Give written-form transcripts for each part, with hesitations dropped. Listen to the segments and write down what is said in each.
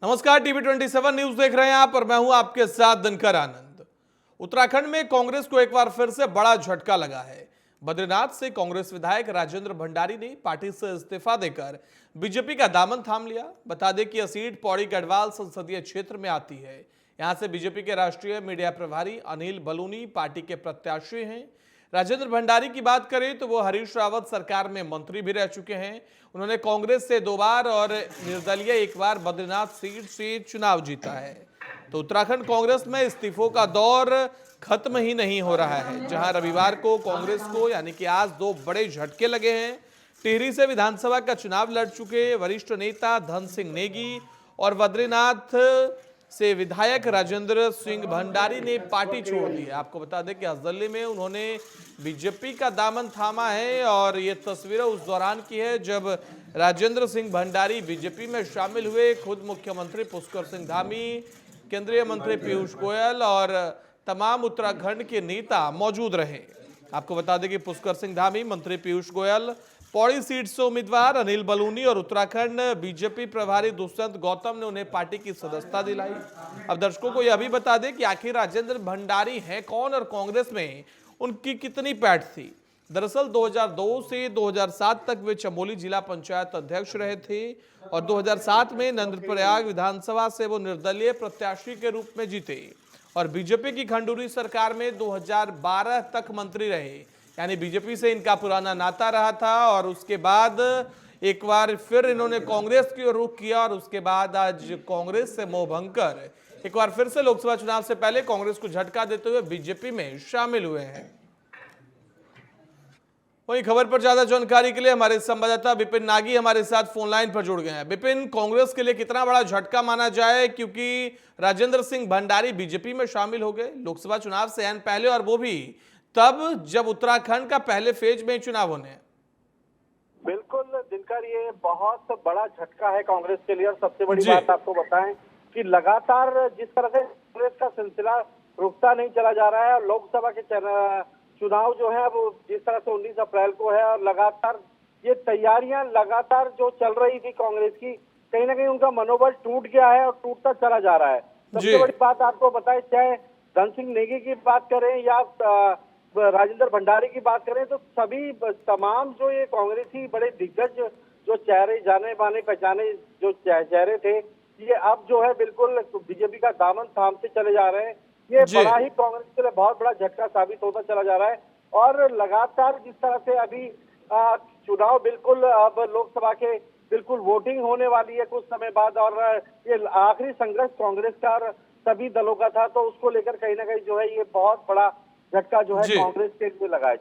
नमस्कार, TV 27 news देख रहे हैं आप और मैं हूं आपके साथ दिनकर आनंद। उत्तराखंड में कांग्रेस को एक बार फिर से बड़ा झटका लगा है। बद्रीनाथ से कांग्रेस विधायक राजेंद्र भंडारी ने पार्टी से इस्तीफा देकर बीजेपी का दामन थाम लिया। बता दें कि यह सीट पौड़ी गढ़वाल संसदीय क्षेत्र में आती है। यहां से बीजेपी के राष्ट्रीय मीडिया प्रभारी अनिल बलूनी पार्टी के प्रत्याशी हैं। राजेंद्र भंडारी की बात करें तो वो हरीश रावत सरकार में मंत्री भी रह चुके हैं। उन्होंने कांग्रेस से 2 बार और निर्दलीय 1 बार बद्रीनाथ सीट से चुनाव जीता है। तो उत्तराखंड कांग्रेस में इस्तीफों का दौर खत्म ही नहीं हो रहा है, जहां रविवार को कांग्रेस को यानी कि आज 2 बड़े झटके लगे हैं। टिहरी से विधानसभा का चुनाव लड़ चुके वरिष्ठ नेता धन सिंह नेगी और बद्रीनाथ से विधायक राजेंद्र सिंह भंडारी ने पार्टी छोड़ दी है। आपको बता दें कि असदल्ली में उन्होंने बीजेपी का दामन थामा है और ये तस्वीरें उस दौरान की है जब राजेंद्र सिंह भंडारी बीजेपी में शामिल हुए। खुद मुख्यमंत्री पुष्कर सिंह धामी, केंद्रीय मंत्री पीयूष गोयल और तमाम उत्तराखंड के नेता मौजूद रहे। आपको बता दें कि पुष्कर सिंह धामी, मंत्री पीयूष गोयल, पौड़ी सीट से उम्मीदवार अनिल बलूनी और उत्तराखंड बीजेपी प्रभारी दुष्यंत गौतम ने उन्हें पार्टी की सदस्यता दिलाई। अब दर्शकों को यह भी बता दें कि आखिर राजेंद्र भंडारी हैं कौन और कांग्रेस में उनकी कितनी पैठ थी। दरअसल 2002 से 2007 तक वे चमोली जिला पंचायत अध्यक्ष रहे थे और 2007 में नंदप्रयाग विधानसभा से वो निर्दलीय प्रत्याशी के रूप में जीते और बीजेपी की खंडूरी सरकार में 2012 तक मंत्री रहे। यानी बीजेपी से इनका पुराना नाता रहा था और उसके बाद एक बार फिर इन्होंने कांग्रेस की रुख किया और उसके बाद आज कांग्रेस से मोह भंग कर एक बार फिर से लोकसभा चुनाव से पहले कांग्रेस को झटका देते हुए बीजेपी में शामिल हुए हैं। वहीं खबर पर ज्यादा जानकारी के लिए हमारे संवाददाता विपिन नागी हमारे साथ फोन लाइन पर जुड़ गए हैं। विपिन, कांग्रेस के लिए कितना बड़ा झटका माना जाए, क्योंकि राजेंद्र सिंह भंडारी बीजेपी में शामिल हो गए लोकसभा चुनाव से एन पहले और वो भी तब जब उत्तराखंड का पहले फेज में चुनाव होने हैं। बिल्कुल दिनकर, ये बहुत बड़ा झटका है कांग्रेस के लिए और सबसे बड़ी बात आपको बताएं कि लगातार जिस तरह से कांग्रेस का सिलसिला रुकता नहीं चला जा रहा है और लोकसभा के चुनाव जो है वो जिस तरह से 19 अप्रैल को है और लगातार ये तैयारियां लगातार जो चल रही थी कांग्रेस की, कहीं ना कहीं उनका मनोबल टूट गया है और टूटता चला जा रहा है। सबसे बड़ी बात आपको बताएं, चाहे धन सिंह नेगी की बात करें या राजेंद्र भंडारी की बात करें, तो सभी तमाम जो ये कांग्रेसी बड़े दिग्गज जो चेहरे, जाने माने पहचाने जो चेहरे थे, ये अब जो है बिल्कुल बीजेपी का दामन थामते चले जा रहे हैं। ये बड़ा ही कांग्रेस के लिए बहुत बड़ा झटका साबित होता चला जा रहा है और लगातार जिस तरह से अभी चुनाव बिल्कुल अब लोकसभा के बिल्कुल वोटिंग होने वाली है कुछ समय बाद और ये आखिरी संघर्ष कांग्रेस का और सभी दलों का था, तो उसको लेकर कहीं ना कहीं जो है ये बहुत बड़ा झटका जो है कांग्रेस के लिए लगा है।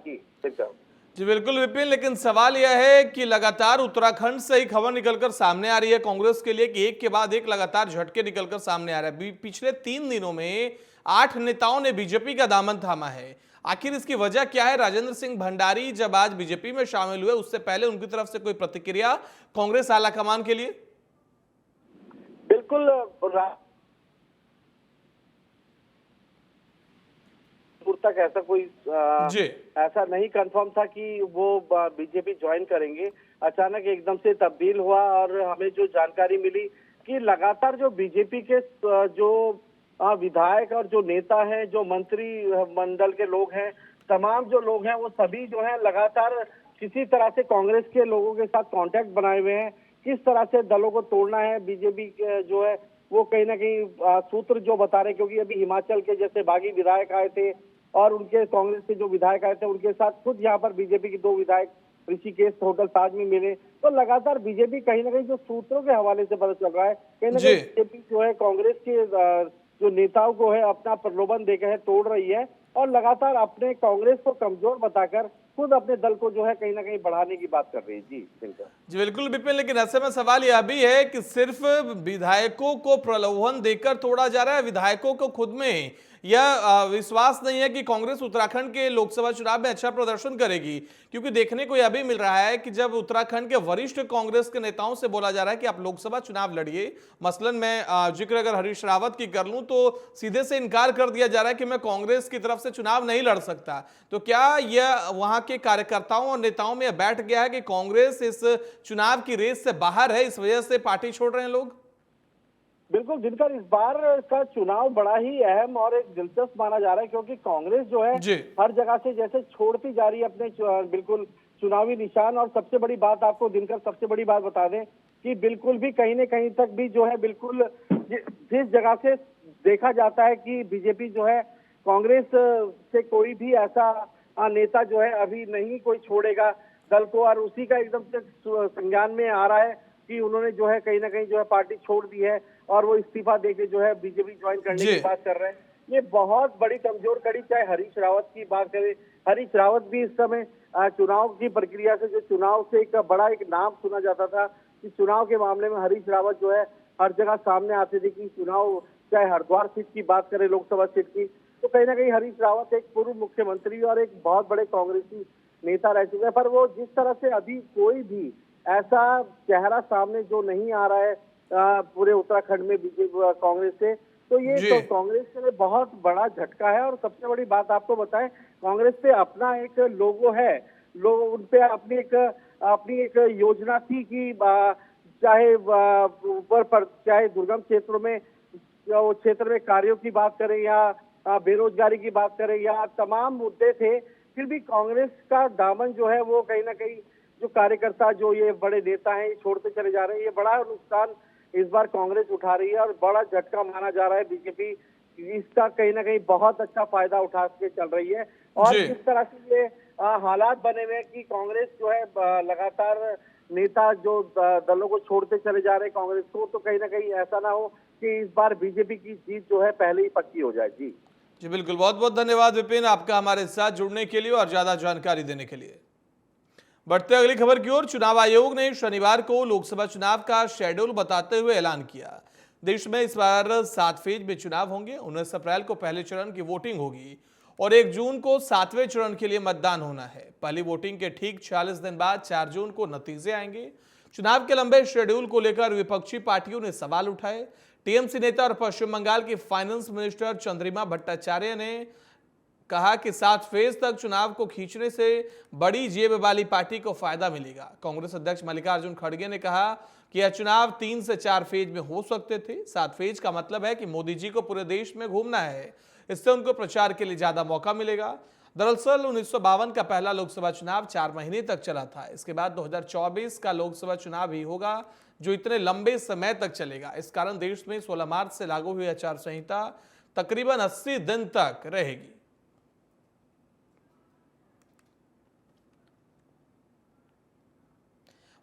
जी बिल्कुल विपिन, लेकिन सवाल यह है कि लगातार उत्तराखंड से ही खबर निकलकर सामने आ रही है कांग्रेस के लिए कि एक के बाद एक लगातार झटके निकलकर सामने आ रहा है। पिछले 3 दिनों में 8 नेताओं ने बीजेपी का दामन थामा है। आखिर इसकी वजह क्या है? राजेंद्र सिंह भंडारी जब आज बीजेपी में शामिल हुए उससे पहले उनकी तरफ से कोई प्रतिक्रिया कांग्रेस आलाकमान के लिए? बिल्कुल तक ऐसा कोई ऐसा नहीं कंफर्म था कि वो बीजेपी ज्वाइन करेंगे। अचानक एकदम से तब्दील हुआ और हमें जो जानकारी मिली कि लगातार जो बीजेपी के जो विधायक और जो नेता हैं, जो मंत्री मंडल के लोग हैं, तमाम जो लोग हैं वो सभी जो है लगातार किसी तरह से कांग्रेस के लोगों के साथ कांटेक्ट बनाए हुए हैं। किस तरह से दलों को तोड़ना है बीजेपी जो है वो कहीं ना कहीं सूत्र जो बता रहे, क्योंकि अभी हिमाचल के जैसे बागी विधायक आए थे और उनके कांग्रेस के जो विधायक आए थे उनके साथ खुद यहाँ पर बीजेपी के 2 विधायक ऋषिकेश होटल ताज में मिले। तो लगातार बीजेपी कहीं ना कहीं जो सूत्रों के हवाले से पता चल रहा है, कहीं ना कहीं बीजेपी जो है कांग्रेस के जो नेताओं को है अपना प्रलोभन देकर तोड़ रही है और लगातार अपने कांग्रेस को कमजोर बताकर खुद अपने दल को जो है कहीं ना कहीं बढ़ाने की बात कर रही है। जी बिल्कुल विपिन, लेकिन ऐसे में सवाल यह भी है कि सिर्फ विधायकों को प्रलोभन देकर तोड़ा जा रहा है, विधायकों को खुद में यह विश्वास नहीं है कि कांग्रेस उत्तराखंड के लोकसभा चुनाव में अच्छा प्रदर्शन करेगी, क्योंकि देखने को यह भी मिल रहा है कि जब उत्तराखंड के वरिष्ठ कांग्रेस के नेताओं से बोला जा रहा है कि आप लोकसभा चुनाव लड़िए, मसलन मैं जिक्र अगर हरीश रावत की कर लूं तो सीधे से इनकार कर दिया जा रहा है कि मैं कांग्रेस की तरफ से चुनाव नहीं लड़ सकता। तो क्या यह वहां के कार्यकर्ताओं और नेताओं में बैठ गया है कि कांग्रेस इस चुनाव की रेस से बाहर है, इस वजह से पार्टी छोड़ रहे हैं लोग? बिल्कुल दिनकर, इस बार का चुनाव बड़ा ही अहम और एक दिलचस्प माना जा रहा है, क्योंकि कांग्रेस जो है जी हर जगह से जैसे छोड़ती जा रही है अपने बिल्कुल चुनावी निशान। और सबसे बड़ी बात आपको दिनकर, सबसे बड़ी बात बता दें कि बिल्कुल भी कहीं न कहीं तक भी जो है बिल्कुल जिस जगह से देखा जाता है कि बीजेपी जो है कांग्रेस से कोई भी ऐसा नेता जो है अभी नहीं कोई छोड़ेगा दल को, और उसी का एकदम से संज्ञान में आ रहा है कि उन्होंने जो है कहीं ना कहीं जो है पार्टी छोड़ दी है और वो इस्तीफा देके जो है बीजेपी ज्वाइन करने जी की बात कर रहे हैं। ये बहुत बड़ी कमजोर कड़ी, चाहे हरीश रावत की बात करें, हरीश रावत भी इस समय चुनाव की प्रक्रिया से, जो चुनाव से एक बड़ा एक नाम सुना जाता था कि चुनाव के मामले में हरीश रावत जो है हर जगह सामने आते थे कि चुनाव, चाहे हरिद्वार सीट की बात करें, लोकसभा सीट की, तो कहीं ना कहीं हरीश रावत एक पूर्व मुख्यमंत्री और एक बहुत बड़े कांग्रेसी नेता रह चुके हैं। पर वो जिस तरह से अभी कोई भी ऐसा चेहरा सामने जो नहीं आ रहा है पूरे उत्तराखंड में बीजेपी कांग्रेस से, तो ये जी तो कांग्रेस के लिए बहुत बड़ा झटका है। और सबसे बड़ी बात आपको बताएं, कांग्रेस पे अपना एक लोगो है, लोग उन पे अपनी एक योजना थी कि चाहे ऊपर पर, चाहे दुर्गम क्षेत्रों में, वो क्षेत्र में कार्यों की बात करें या बेरोजगारी की बात करें या तमाम मुद्दे थे, फिर भी कांग्रेस का दामन जो है वो कहीं ना कहीं जो कार्यकर्ता, जो ये बड़े नेता हैं, ये छोड़ते चले जा रहे हैं। ये बड़ा नुकसान इस बार कांग्रेस उठा रही है और बड़ा झटका माना जा रहा है। बीजेपी इसका कहीं ना कहीं बहुत अच्छा फायदा उठा के चल रही है। और जी जिस तरह से ये हालात बने हुए हैं कि कांग्रेस जो है लगातार नेता जो दलों को छोड़ते चले जा रहे हैं कांग्रेस को, तो कहीं ना कहीं ऐसा ना हो कि इस बार बीजेपी की जीत जो है पहले ही पक्की हो जाए। जी जी बिल्कुल, बहुत बहुत धन्यवाद विपिन आपका हमारे साथ जुड़ने के लिए और ज्यादा जानकारी देने के लिए। बढ़ते अगली खबर की ओर। चुनाव आयोग ने शनिवार को लोकसभा चुनाव का शेड्यूल बताते हुए ऐलान किया। देश में इस बार 7 फेज में चुनाव होंगे। 19 अप्रैल को पहले चरण की वोटिंग होगी और 1 जून को 7वें चरण के लिए मतदान होना है। पहली वोटिंग के ठीक 46 दिन बाद 4 जून को नतीजे आएंगे। चुनाव के लंबे शेड्यूल को लेकर विपक्षी पार्टियों ने सवाल उठाए। टीएमसी नेता और पश्चिम बंगाल के फाइनेंस मिनिस्टर चंद्रिमा भट्टाचार्य ने कहा कि 7 फेज तक चुनाव को खींचने से बड़ी जेब वाली पार्टी को फायदा मिलेगा। कांग्रेस अध्यक्ष मल्लिकार्जुन खड़गे ने कहा कि यह चुनाव 3 से 4 फेज में हो सकते थे। 7 फेज का मतलब है कि मोदी जी को पूरे देश में घूमना है, इससे उनको प्रचार के लिए ज्यादा मौका मिलेगा। दरअसल 1952 का पहला लोकसभा चुनाव 4 महीने तक चला था। इसके बाद 2024 का लोकसभा चुनाव ही होगा जो इतने लंबे समय तक चलेगा। इस कारण देश में 16 मार्च से लागू हुई आचार संहिता तकरीबन 80 दिन तक रहेगी।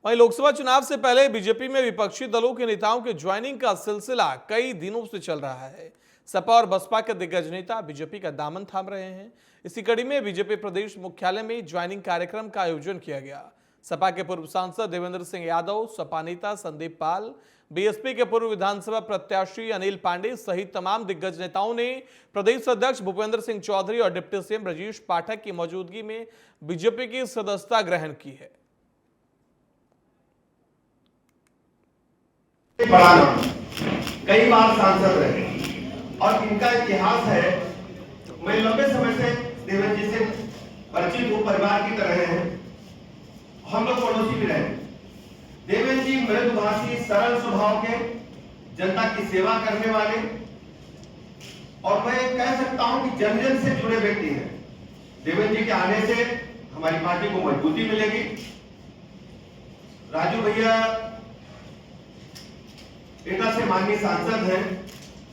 वहीं लोकसभा चुनाव से पहले बीजेपी में विपक्षी दलों के नेताओं के ज्वाइनिंग का सिलसिला कई दिनों से चल रहा है। सपा और बसपा के दिग्गज नेता बीजेपी का दामन थाम रहे हैं। इसी कड़ी में बीजेपी प्रदेश मुख्यालय में ज्वाइनिंग कार्यक्रम का आयोजन किया गया। सपा के पूर्व सांसद देवेंद्र सिंह यादव, सपा नेता संदीप पाल, बीएसपी के पूर्व विधानसभा प्रत्याशी अनिल पांडे सहित तमाम दिग्गज नेताओं ने प्रदेश अध्यक्ष भूपेंद्र सिंह चौधरी और डिप्टी सीएम ब्रजेश पाठक की मौजूदगी में बीजेपी की सदस्यता ग्रहण की है। बड़ा नाम, कई बार सांसद रहे और इनका इतिहास है। मैं लंबे समय से देवेंद्र जी से परिचित हूँ, परिवार की तरह हैं, हम लोग पड़ोसी भी रहे। देवेंद्र जी मृदुभाषी, सरल स्वभाव के, जनता की सेवा करने वाले और मैं कह सकता हूं कि जन जन से जुड़े व्यक्ति हैं। देवेंद्र जी के आने से हमारी पार्टी को मजबूती मिलेगी। राजू भैया एटा से माननीय सांसद हैं।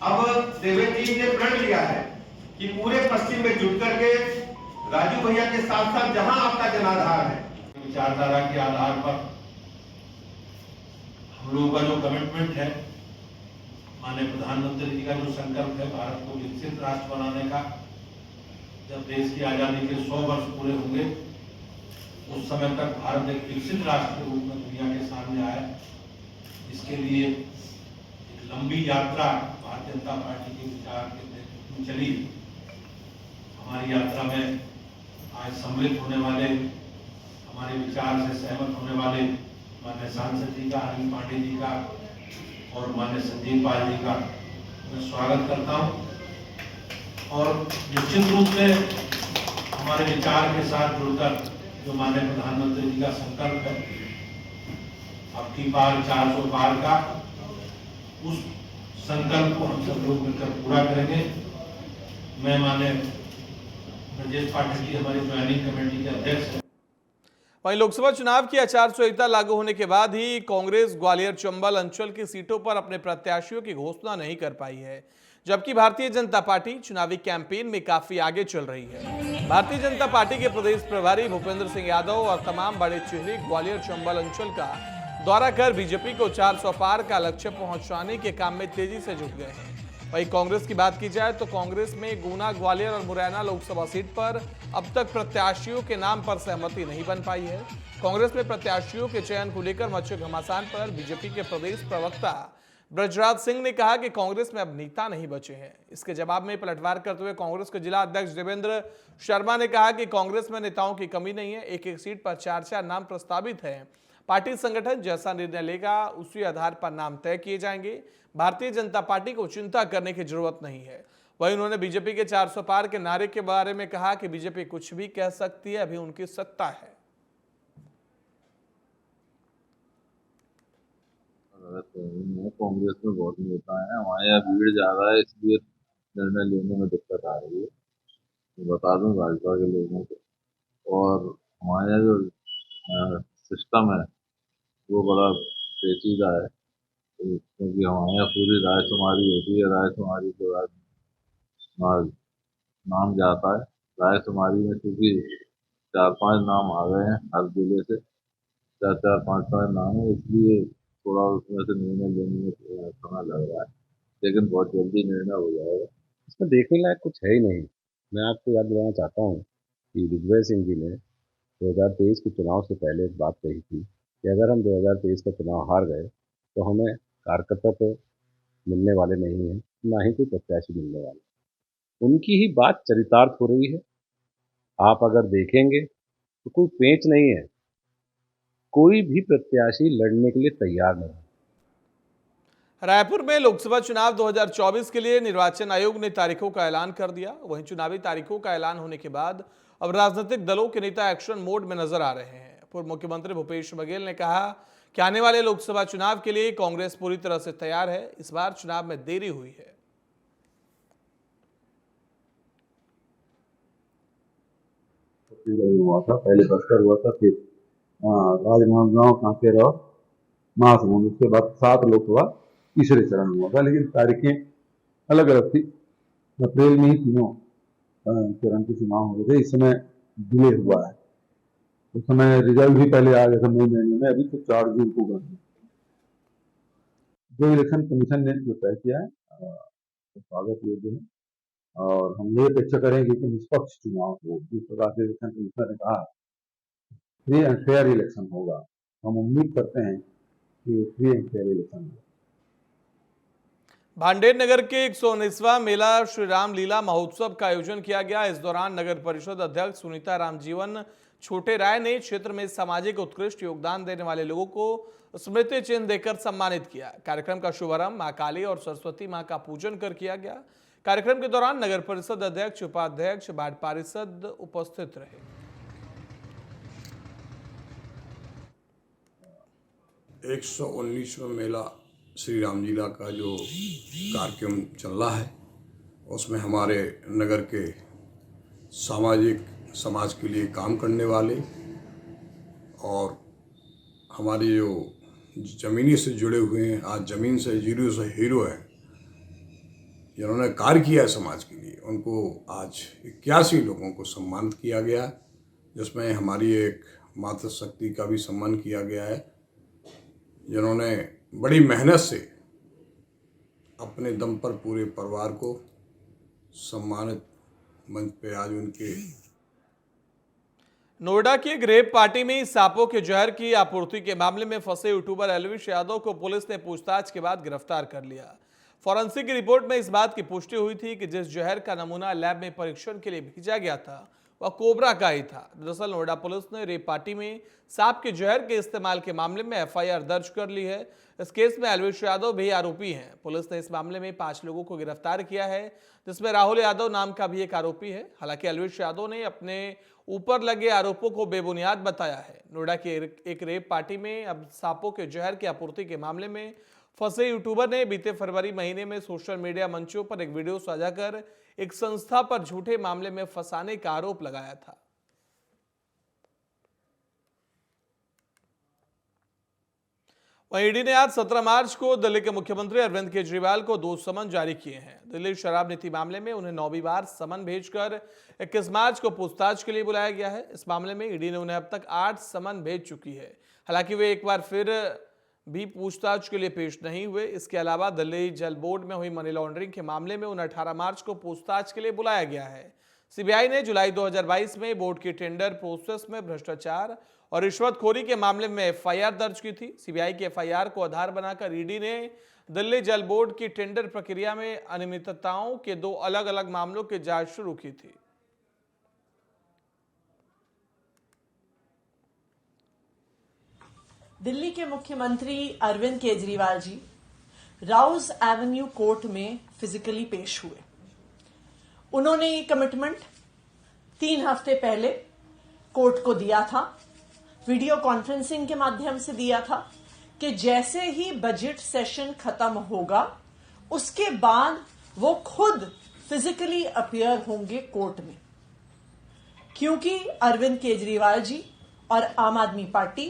अब देवेंद्र जी ने प्रण लिया है कि पूरे पश्चिम में जुट करके राजू भैया के साथ साथ जहां आपका जनाधार है, विचारधारा के आधार पर हम लोगों का जो कमिटमेंट है, माननीय प्रधानमंत्री जी का जो संकल्प है भारत को विकसित राष्ट्र बनाने का, जब देश की आजादी के 100 वर्ष पूरे होंगे उस समय तक भारत एक विकसित राष्ट्र के रूप में दुनिया के सामने आए, इसके लिए एक लंबी यात्रा भारतीय जनता पार्टी के विचार के नेतृत्व में चली। हमारी यात्रा में आज सम्मिलित होने वाले, हमारे विचार से सहमत होने वाले माननीय सांसद जी का, अनिल पांडे जी का और माननीय संदीप पाल जी का मैं स्वागत करता हूं। और निश्चित रूप से हमारे विचार के साथ जुड़कर जो माननीय प्रधानमंत्री जी का संकल्प है अब की बार 400 पार का, उस संकल्प को हम सब लोग मिलकर पूरा करेंगे। मैं माननीय ब्रजेश पाठक जी हमारी ज्वाइनिंग कमेटी के अध्यक्ष हैं। वहीं लोकसभा चुनाव की आचार संहिता लागू होने के बाद ही कांग्रेस ग्वालियर चंबल अंचल की सीटों पर अपने प्रत्याशियों की घोषणा नहीं कर पाई है, जबकि भारतीय जनता पार्टी चुनावी कैंपेन में काफी आगे चल रही है। भारतीय जनता पार्टी के प्रदेश प्रभारी भूपेंद्र सिंह यादव और तमाम बड़े चेहरे ग्वालियर चंबल अंचल का दौरा कर बीजेपी को 400 पार का लक्ष्य पहुंचाने के काम में तेजी से जुट गए हैं। वहीं कांग्रेस की बात की जाए तो कांग्रेस में गुना, ग्वालियर और मुरैना लोकसभा सीट पर अब तक प्रत्याशियों के नाम पर सहमति नहीं बन पाई है। कांग्रेस में प्रत्याशियों के चयन को लेकर मचे घमासान पर बीजेपी के प्रदेश प्रवक्ता ब्रजराज सिंह ने कहा कि कांग्रेस में अब नेता नहीं बचे हैं। इसके जवाब में पलटवार करते हुए कांग्रेस के जिला अध्यक्ष देवेंद्र शर्मा ने कहा कि कांग्रेस में नेताओं की कमी नहीं है, एक एक सीट पर 4-4 नाम प्रस्तावित है। पार्टी संगठन जैसा निर्णय लेगा उसी आधार पर नाम तय किए जाएंगे। भारतीय जनता पार्टी को चिंता करने की जरूरत नहीं है। वहीं उन्होंने बीजेपी के 400 पार के नारे के बारे में कहा कि बीजेपी कुछ भी कह सकती है, अभी उनकी सत्ता है। कांग्रेस में बहुत नेता है, हमारे यहाँ भीड़ ज्यादा है, इसलिए निर्णय लेने में दिक्कत आ रही है। तो बता दूं भाजपा के लोगों को, और हमारे यहाँ जो सिस्टम है वो बड़ा पेचीदा है, क्योंकि हमारे यहाँ पूरी रायशुमारी होती है। रायशुमारी के बाद नाम जाता है। रायशुमारी में क्योंकि 4-5 नाम आ गए हैं हर जिले से, 4-4, 5-5 नाम है, इसलिए थोड़ा उसमें से निर्णय लेने में समय लग रहा है, लेकिन बहुत जल्दी निर्णय हो जाएगा। इसमें देखने लायक कुछ है ही नहीं। मैं आपको याद दिलाना चाहता हूँ कि दिग्विजय सिंह जी ने 2023 के चुनाव से पहले एक बात कही थी कि अगर हम 2023 का चुनाव हार गए तो हमें कार्यकर्ता तो मिलने वाले नहीं हैं, ना ही कोई प्रत्याशी मिलने वाले। उनकी ही बात चरितार्थ हो रही है। आप अगर देखेंगे तो कोई पेंच नहीं है, कोई भी प्रत्याशी लड़ने के लिए तैयार नहीं। रायपुर में लोकसभा चुनाव 2024 के लिए निर्वाचन आयोग ने तारीखों का ऐलान कर दिया। वहीं चुनावी तारीखों का ऐलान होने के बाद अब राजनीतिक दलों के नेता एक्शन मोड में नजर आ रहे हैं। पूर्व मुख्यमंत्री भूपेश बघेल ने कहा कि आने वाले लोकसभा चुनाव के लिए कांग्रेस पूरी तरह से तैयार है, इस बार चुनाव में देरी हुई है। हुआ था, पहले बस्तर हुआ था, फिर राजनांदगांव, कांकेर और महासमुंद, उसके बाद 7 लोकसभा तीसरे चरण में हुआ था, लेकिन तारीखें अलग अलग थी। अप्रैल में ही तीनों चरण के चुनाव हो गए थे। इस समय डिले हुआ है। उस समय रिजल्ट भी पहले आ गया था मई महीने में, अभी तो 4 जून को गए। जो इलेक्शन कमीशन ने जो तय किया है तो स्वागत योग्य है, और हम ये अपेक्षा करेंगे कि निष्पक्ष चुनाव हो। जिस प्रकार से इलेक्शन कमीशन ने कहा फ्री एंड फेयर इलेक्शन होगा, हम उम्मीद करते हैं कि फ्री एंड फेयर इलेक्शन होगा। भांडेर नगर के 119वां मेला श्री राम लीला महोत्सव का आयोजन किया गया। इस दौरान नगर परिषद अध्यक्ष सुनीता रामजीवन छोटे राय ने क्षेत्र में सामाजिक उत्कृष्ट योगदान देने वाले लोगों को स्मृति चिन्ह देकर सम्मानित किया। कार्यक्रम का शुभारंभ मां काली और सरस्वती मां का पूजन कर किया गया। कार्यक्रम के दौरान नगर परिषद अध्यक्ष, उपाध्यक्ष, वार्ड पार्षद उपस्थित रहे। 119वां मेला श्री राम लीला का जो कार्यक्रम चल रहा है, उसमें हमारे नगर के समाज के लिए काम करने वाले और हमारे जो ज़मीनी से जुड़े हुए हैं, आज ज़मीन से जीरो से हीरो हैं, जिन्होंने कार्य किया है समाज के लिए, उनको आज 81 लोगों को सम्मानित किया गया, जिसमें हमारी एक मातृशक्ति का भी सम्मान किया गया है, जिन्होंने बड़ी मेहनत से अपने दम पर पूरे परिवार को सम्मानित मंच पे आज उनके। नोएडा की एक रेप पार्टी में सांपों के जहर की आपूर्ति के मामले में फंसे यूट्यूबर एल्विश यादव को पुलिस ने पूछताछ के बाद गिरफ्तार कर लिया। फॉरेंसिक रिपोर्ट में इस बात की पुष्टि हुई थी कि जिस जहर का नमूना लैब में परीक्षण के लिए भेजा गया था वह कोबरा का ही था। दरअसल नोएडा पुलिस ने रेप पार्टी में सांप के जहर के इस्तेमाल के मामले में एफआईआर दर्ज कर ली है। इस केस में एल्विश यादव भी आरोपी हैं। पुलिस ने इस मामले में 5 लोगों को गिरफ्तार किया है, जिसमें राहुल यादव नाम का भी एक आरोपी है। हालांकि एल्विश यादव ने अपने ऊपर लगे आरोपों को बेबुनियाद बताया है। नोएडा की एक रेप पार्टी में अब सांपों के जहर की आपूर्ति के मामले में फंसे यूट्यूबर ने बीते फरवरी महीने में सोशल मीडिया मंचों पर एक वीडियो साझा कर एक संस्था पर झूठे मामले में फंसाने का आरोप लगाया था। वहीं ईडी ने आज 17 मार्च को दिल्ली के मुख्यमंत्री अरविंद केजरीवाल को 2 समन जारी किए हैं। दिल्ली शराब नीति मामले में उन्हें 9वीं बार समन भेजकर 21 मार्च को पूछताछ के लिए बुलाया गया है। इस मामले में ईडी ने उन्हें अब तक 8 समन भेज चुकी है। हालांकि वे एक बार फिर भी पूछताछ के लिए पेश नहीं हुए। इसके अलावा दिल्ली जल बोर्ड में हुई मनी लॉन्ड्रिंग के मामले में उन्हें 18 मार्च को पूछताछ के लिए बुलाया गया है। सीबीआई ने जुलाई 2022 में बोर्ड की टेंडर प्रोसेस में भ्रष्टाचार और रिश्वतखोरी के मामले में एफआईआर दर्ज की थी। सीबीआई की एफआईआर को आधार बनाकर ईडी ने दिल्ली जल बोर्ड की टेंडर प्रक्रिया में अनियमितताओं के 2 अलग अलग मामलों की जांच शुरू की थी। दिल्ली के मुख्यमंत्री अरविंद केजरीवाल जी राउज एवेन्यू कोर्ट में फिजिकली पेश हुए। उन्होंने ये कमिटमेंट 3 हफ्ते पहले कोर्ट को दिया था, वीडियो कॉन्फ्रेंसिंग के माध्यम से दिया था कि जैसे ही बजट सेशन खत्म होगा उसके बाद वो खुद फिजिकली अपीयर होंगे कोर्ट में। क्योंकि अरविंद केजरीवाल जी और आम आदमी पार्टी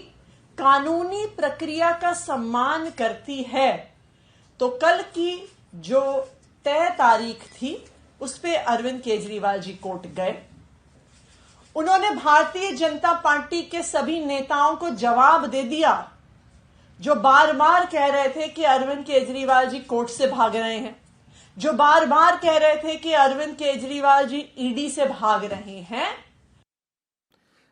कानूनी प्रक्रिया का सम्मान करती है, तो कल की जो तय तारीख थी उस पे अरविंद केजरीवाल जी कोर्ट गए। उन्होंने भारतीय जनता पार्टी के सभी नेताओं को जवाब दे दिया जो बार बार कह रहे थे कि अरविंद केजरीवाल जी कोर्ट से भाग रहे हैं, जो बार बार कह रहे थे कि अरविंद केजरीवाल जी ईडी से भाग रहे हैं।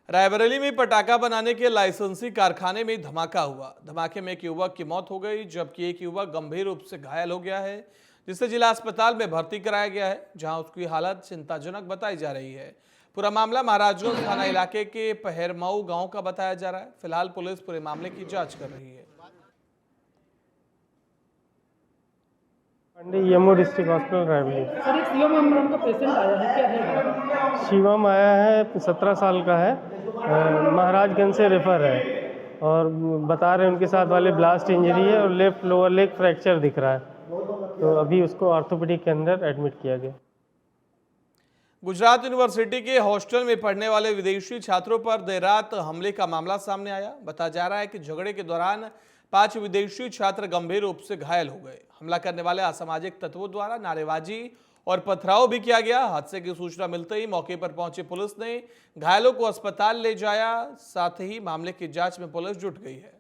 रायबरेली में पटाखा बनाने के लाइसेंसी कारखाने में धमाका हुआ। धमाके में एक युवक की मौत हो गई, जबकि एक युवक गंभीर रूप से घायल हो गया है, जिसे जिला अस्पताल में भर्ती कराया गया है, जहां उसकी हालत चिंताजनक बताई जा रही है। पूरा मामला महाराजगंज थाना इलाके के पहरमऊ गांव का बताया जा रहा है। फिलहाल पुलिस पूरे मामले की जांच कर रही है। यमो डिस्ट्रिक्ट हॉस्पिटल रायबरेली। सर, एक शिवम नाम का पेशेंट आया है, क्या है? शिवम आया है, 17 साल का है, महाराजगंज से रेफर है और बता रहे हैं उनके साथ वाले ब्लास्ट इंजरी है और लेफ्ट लोअर लेग फ्रैक्चर दिख रहा है, तो अभी उसको ऑर्थोपेडिक के अंदर एडमिट किया गया। गुजरात यूनिवर्सिटी के हॉस्टल में पढ़ने वाले विदेशी छात्रों पर देर रात हमले का मामला सामने आया। बताया जा रहा है कि झगड़े के दौरान 5 विदेशी छात्र गंभीर रूप से घायल हो गए। हमला करने वाले असामाजिक तत्वों द्वारा नारेबाजी और पथराव भी किया गया। हादसे की सूचना मिलते ही मौके पर पहुंची पुलिस ने घायलों को अस्पताल ले जाया। साथ ही मामले की जांच में पुलिस जुट गई है।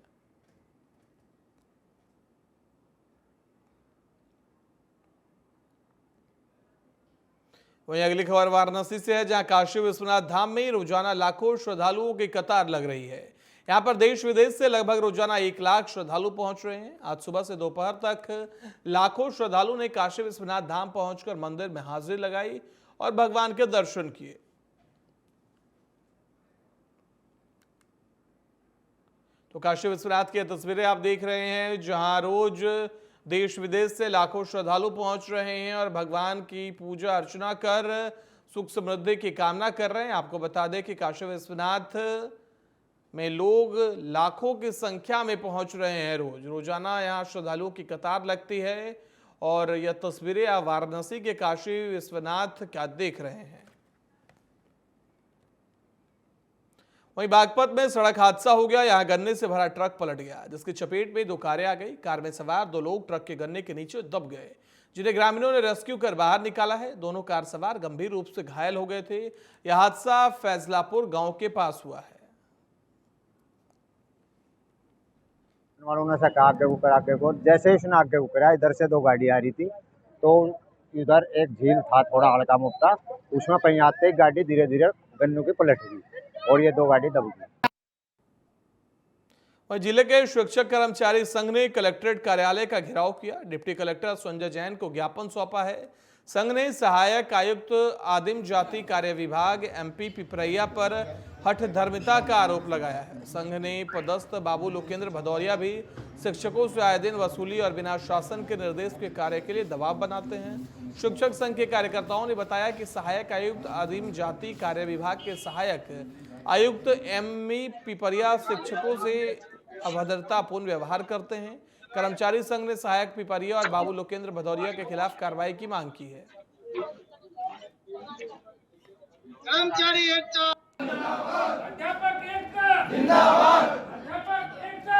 वहीं अगली खबर वाराणसी से है, जहां काशी विश्वनाथ धाम में रोजाना लाखों श्रद्धालुओं की कतार लग रही है। यहां पर देश विदेश से लगभग रोजाना 1 लाख श्रद्धालु पहुंच रहे हैं। आज सुबह से दोपहर तक लाखों श्रद्धालु ने काशी विश्वनाथ धाम पहुंचकर मंदिर में हाजिरी लगाई और भगवान के दर्शन किए। तो काशी विश्वनाथ की तस्वीरें आप देख रहे हैं, जहां रोज देश विदेश से लाखों श्रद्धालु पहुंच रहे हैं और भगवान की पूजा अर्चना कर सुख समृद्धि की कामना कर रहे हैं। आपको बता दें कि काशी विश्वनाथ में लोग लाखों की संख्या में पहुंच रहे हैं। रोजाना यहां श्रद्धालुओं की कतार लगती है और यह तस्वीरें आप वाराणसी के काशी विश्वनाथ क्या देख रहे हैं। वहीं बागपत में सड़क हादसा हो गया। यहां गन्ने से भरा ट्रक पलट गया, जिसकी चपेट में 2 कारें आ गई। कार में सवार 2 लोग ट्रक के गन्ने के नीचे दब गए, जिन्हें ग्रामीणों ने रेस्क्यू कर बाहर निकाला है। दोनों कार सवार गंभीर रूप से घायल हो गए थे। यह हादसा फैजलापुर गांव के पास हुआ है। उन्होंने से आगे ऊपर आगे को, जैसे उसने आगे ऊपर इधर से 2 गाड़ी आ रही थी, तो इधर एक झील था थोड़ा हल्का मुफ्ता, उसमें कहीं आते ही गाड़ी धीरे धीरे गन्नों की पलट गई और ये 2 गाड़ी दब गई। वहीं जिले के शिक्षक कर्मचारी संघ ने कलेक्ट्रेट कार्यालय का घेराव किया। डिप्टी कलेक्टर संजय जैन को ज्ञापन सौंपा है। संघ ने सहायक आयुक्त आदिम जाति कार्य विभाग MP पिपरैया पर हठधर्मिता का आरोप लगाया है। संघ ने पदस्थ बाबू लोकेंद्र भदौरिया भी शिक्षकों से आए दिन वसूली और बिना शासन के निर्देश के कार्य के लिए दबाव बनाते हैं। शिक्षक संघ के कार्यकर्ताओं ने बताया कि सहायक आयुक्त आदिम जाति कार्य विभाग के सहायक आयुक्त MP पिपरिया शिक्षकों से अभद्रतापूर्ण व्यवहार करते हैं। कर्मचारी संघ ने सहायक पिपरिया और बाबू लोकेंद्र भदौरिया के खिलाफ कार्रवाई की मांग की है। कर्मचारी एकता अध्यापक एकता जिंदाबाद, अध्यापक एकता।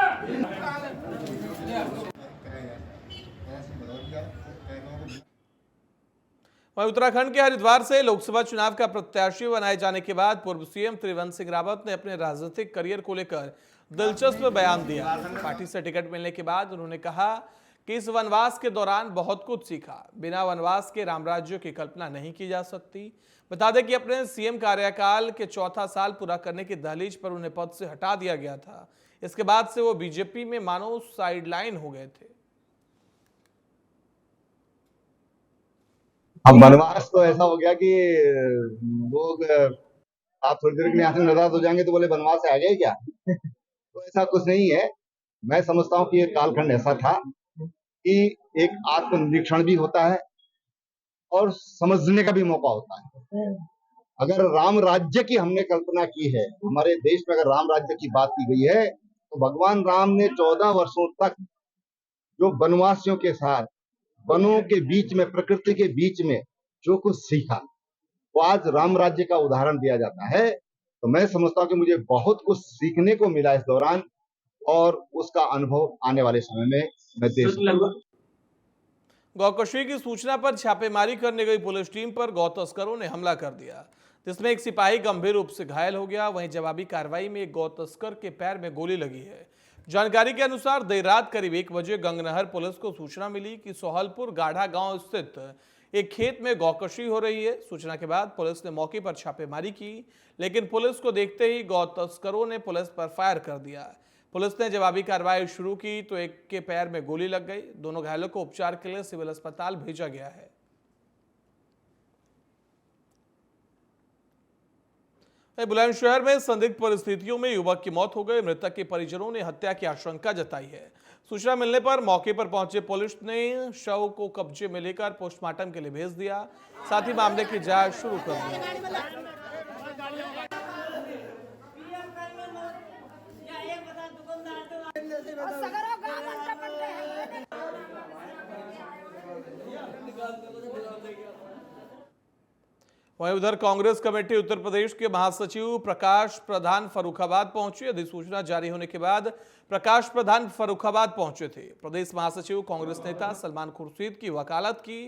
वहीं उत्तराखंड के हरिद्वार से लोकसभा चुनाव का प्रत्याशी बनाए जाने के बाद पूर्व सीएम त्रिवेंद्र सिंह रावत ने अपने राजनीतिक करियर को लेकर दिलचस्प बयान दिया। पार्टी से टिकट मिलने के बाद उन्होंने कहा कि इस वनवास के दौरान बहुत कुछ सीखा। बिना वनवास के राम राज्य की कल्पना नहीं की जा सकती। बता दें कि अपने सीएम कार्यकाल के चौथा साल पूरा करने की दहलीज पर उन्हें पद से हटा दिया गया था। इसके बाद से वो बीजेपी में मानो साइडलाइन हो गए थे। अब वनवास तो ऐसा हो गया कि लोग आप थोड़ी देर के लिए यहाँ से नाराज हो जाएंगे तो बोले वनवास से आ गए क्या। तो ऐसा कुछ नहीं है। मैं समझता हूँ कि ये कालखंड ऐसा था कि एक आत्मनिरीक्षण भी होता है और समझने का भी मौका होता है। अगर राम राज्य की हमने कल्पना की है, हमारे देश में अगर राम राज्य की बात की गई है, तो भगवान राम ने 14 वर्षों तक जो वनवासियों के साथ वनों के बीच में, प्रकृति के बीच में जो कुछ सीखा, वो आज राम राज्य का उदाहरण दिया जाता है। तो मैं समझता हूँ कि मुझे बहुत कुछ सीखने को मिला इस दौरान और उसका अनुभव आने वाले समय में मैं दे सकूंगा। गौकशी की सूचना पर छापेमारी करने गई पुलिस टीम पर गौ तस्करों ने हमला कर दिया, जिसमें एक सिपाही गंभीर रूप से घायल हो गया। वहीं जवाबी कार्रवाई में एक गौ तस्कर के पैर में गोली लगी है। जानकारी के अनुसार देर रात करीब 1 बजे गंगनहर पुलिस को सूचना मिली कि सोहलपुर गाढ़ा गांव स्थित एक खेत में गौकशी हो रही है। सूचना के बाद पुलिस ने मौके पर छापेमारी की, लेकिन पुलिस को देखते ही गौ तस्करों ने पुलिस पर फायर कर दिया। पुलिस ने जवाबी कार्रवाई शुरू की तो एक के पैर में गोली लग गई। दोनों घायलों को उपचार के लिए सिविल अस्पताल भेजा गया है। बुलंदशहर में संदिग्ध परिस्थितियों में युवक की मौत हो गई। मृतक के परिजनों ने हत्या की आशंका जताई है। सूचना मिलने पर मौके पर पहुंचे पुलिस ने शव को कब्जे में लेकर पोस्टमार्टम के लिए भेज दिया। साथ ही मामले की जांच शुरू कर दी। वहीं उधर कांग्रेस कमेटी उत्तर प्रदेश के महासचिव प्रकाश प्रधान फर्रुखाबाद पहुंचे। अधिसूचना जारी होने के बाद प्रकाश प्रधान फर्रुखाबाद पहुंचे थे। प्रदेश महासचिव कांग्रेस नेता सलमान खुर्शीद की वकालत की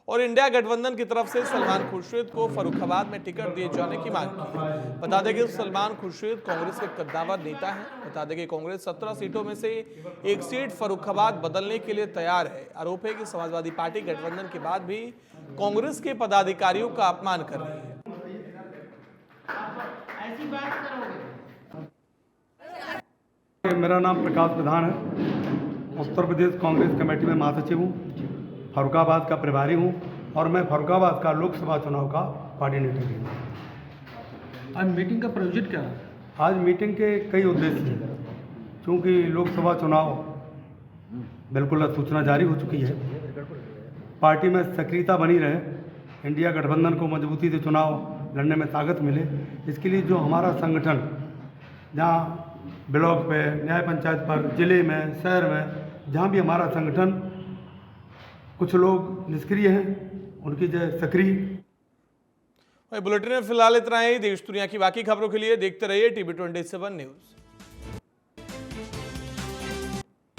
और इंडिया गठबंधन की तरफ से सलमान खुर्शीद को फर्रुखाबाद में टिकट दिए जाने की मांग की। बता दें कि सलमान खुर्शीद कांग्रेस के कद्दावर नेता हैं। बता दें कि कांग्रेस 17 सीटों में से एक सीट फर्रुखाबाद बदलने के लिए तैयार है। आरोप है कि समाजवादी पार्टी गठबंधन के बाद भी कांग्रेस के पदाधिकारियों का अपमान कर रही है। मेरा नाम प्रकाश प्रधान है। उत्तर प्रदेश कांग्रेस कमेटी में महासचिव हूँ, फर्रुखाबाद का प्रभारी हूँ और मैं फर्रुखाबाद का लोकसभा चुनाव का कोऑर्डिनेटर हूँ। आज मीटिंग का प्रोजेक्ट क्या है? आज मीटिंग के कई उद्देश्य हैं। चूँकि लोकसभा चुनाव बिल्कुल सूचना जारी हो चुकी है, पार्टी में सक्रियता बनी रहे, इंडिया गठबंधन को मजबूती से चुनाव लड़ने में ताकत मिले, इसके लिए जो हमारा संगठन जहाँ ब्लॉक पे, न्याय पंचायत पर, जिले में, शहर में, जहाँ भी हमारा संगठन, कुछ लोग निष्क्रिय हैं, उनकी जगह सक्रिय। बुलेटिन में फिलहाल इतना ही। देश दुनिया की बाकी खबरों के लिए देखते रहिए TV 27 न्यूज़।